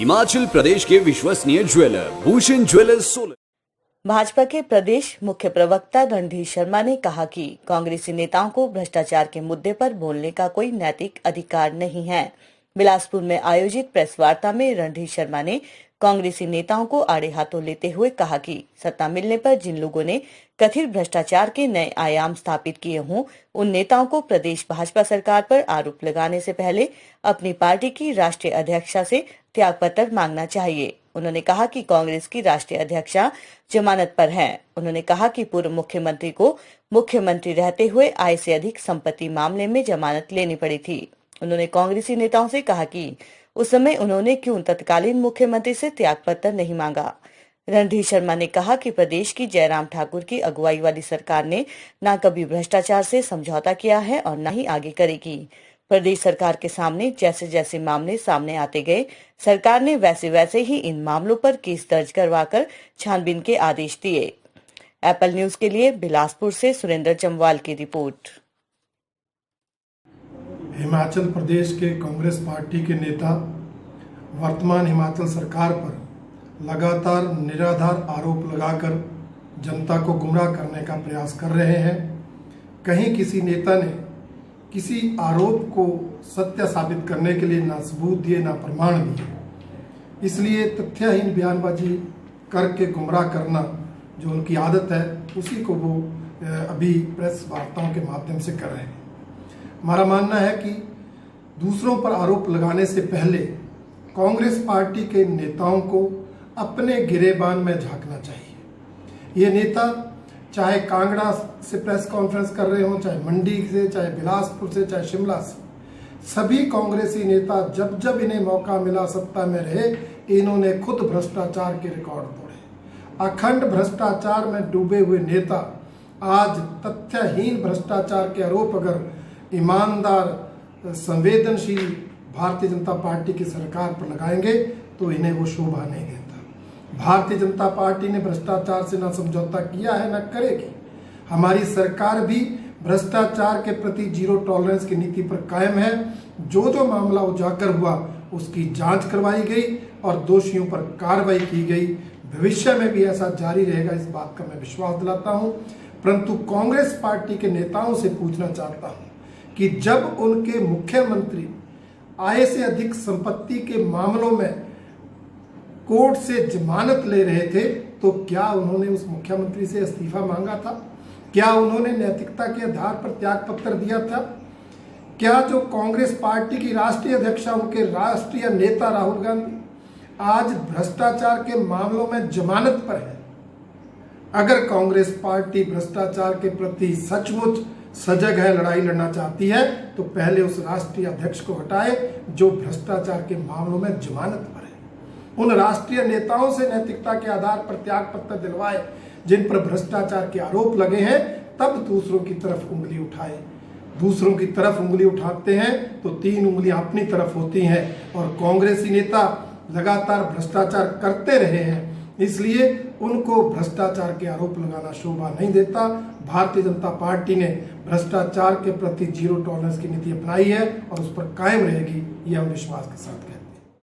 हिमाचल प्रदेश के विश्वसनीय jeweller Bhushan jewellers Solan. Bhajpa के प्रदेश मुख्य प्रवक्ता रणधीर शर्मा ने कहा कि कांग्रेसी नेताओं को भ्रष्टाचार के मुद्दे पर बोलने का कोई नैतिक अधिकार नहीं है। बिलासपुर में आयोजित प्रेस वार्ता में रणधीर शर्मा ने कांग्रेसी नेताओं को आड़े हाथों लेते हुए कहा कि सत्ता मिलने पर जिन लोगों ने कथित भ्रष्टाचार के नए आयाम स्थापित किए हों, उन नेताओं को प्रदेश भाजपा सरकार पर आरोप लगाने से पहले अपनी पार्टी की राष्ट्रीय अध्यक्षा से त्यागपत्र मांगना चाहिए। उन्होंने कहा कि कांग्रेस की राष्ट्रीय अध्यक्षा जमानत पर हैं। उन्होंने कहा कि पूर्व मुख्यमंत्री को मुख्यमंत्री रहते हुए आय से अधिक संपत्ति मामले में जमानत लेनी पड़ी थी। उन्होंने कांग्रेसी नेताओं से कहा कि उस समय उन्होंने क्यों तत्कालीन मुख्यमंत्री से त्यागपत्र नहीं मांगा। रणधीर शर्मा ने कहा कि प्रदेश की जयराम ठाकुर की अगुवाई वाली सरकार ने न कभी भ्रष्टाचार से समझौता किया है और न ही आगे करेगी। प्रदेश सरकार के सामने जैसे जैसे मामले सामने आते गए, सरकार ने वैसे वैसे ही इन मामलों पर केस दर्ज करवाकर छानबीन के आदेश दिए। एप्पल न्यूज के लिए बिलासपुर से सुरेंद्र जम्वाल की रिपोर्ट। हिमाचल प्रदेश के कांग्रेस पार्टी के नेता वर्तमान हिमाचल सरकार पर लगातार निराधार आरोप लगाकर जनता को गुमराह करने का प्रयास कर रहे हैं। कहीं किसी नेता ने किसी आरोप को सत्य साबित करने के लिए ना सबूत दिए ना प्रमाण दिए, इसलिए तथ्यहीन बयानबाजी करके गुमराह करना जो उनकी आदत है, उसी को वो अभी प्रेस वार्ताओं के माध्यम से कर रहे हैं। हमारा मानना है कि दूसरों पर आरोप लगाने से पहले कांग्रेस पार्टी के नेताओं को अपने गिरेबान में झांकना चाहिए। ये नेता चाहे कांगड़ा से प्रेस कॉन्फ्रेंस कर रहे हों, चाहे मंडी से, चाहे बिलासपुर से, चाहे शिमला से, सभी कांग्रेसी नेता जब जब इन्हें मौका मिला सत्ता में रहे, इन्होंने खुद भ्रष्टाचार के रिकॉर्ड तोड़े। अखंड भ्रष्टाचार में डूबे हुए नेता आज तथ्यहीन भ्रष्टाचार के आरोप अगर ईमानदार संवेदनशील भारतीय जनता पार्टी की सरकार पर लगाएंगे तो इन्हें वो शोभा नहीं देता। भारतीय जनता पार्टी ने भ्रष्टाचार से न समझौता किया है, न करेगी। हमारी सरकार भी भ्रष्टाचार के प्रति जीरो टॉलरेंस की नीति पर कायम है। जो जो मामला उजागर हुआ उसकी जांच करवाई गई और दोषियों पर कार्रवाई की गई। भविष्य में भी ऐसा जारी रहेगा, इस बात का मैं विश्वास दिलाता हूं। परंतु कांग्रेस पार्टी के नेताओं से पूछना चाहता हूं कि जब उनके मुख्यमंत्री आय से अधिक संपत्ति के मामलों में कोर्ट से जमानत ले रहे थे, तो क्या उन्होंने उस मुख्यमंत्री से इस्तीफा मांगा था? क्या उन्होंने नैतिकता के आधार पर त्याग पत्र दिया था? क्या जो कांग्रेस पार्टी की राष्ट्रीय अध्यक्षा, उनके राष्ट्रीय नेता राहुल गांधी आज भ्रष्टाचार के मामलों में जमानत पर है? अगर कांग्रेस पार्टी भ्रष्टाचार के प्रति सचमुच सजग है, लड़ाई लड़ना चाहती है, तो पहले उस राष्ट्रीय अध्यक्ष को हटाए जो भ्रष्टाचार के मामलों में जमानत पर है। उन राष्ट्रीय नेताओं से नैतिकता के आधार पर त्याग पत्र दिलवाए जिन पर भ्रष्टाचार के आरोप लगे हैं, तब दूसरों की तरफ उंगली उठाए। दूसरों की तरफ उंगली उठाते हैं तो 3 उंगलियां अपनी तरफ होती हैं। और कांग्रेसी नेता लगातार भ्रष्टाचार करते रहे हैं, इसलिए उनको भ्रष्टाचार के आरोप लगाना शोभा नहीं देता। भारतीय जनता पार्टी ने भ्रष्टाचार के प्रति जीरो टॉलरेंस की नीति अपनाई है और उस पर कायम रहेगी, ये हम विश्वास के साथ कहते हैं।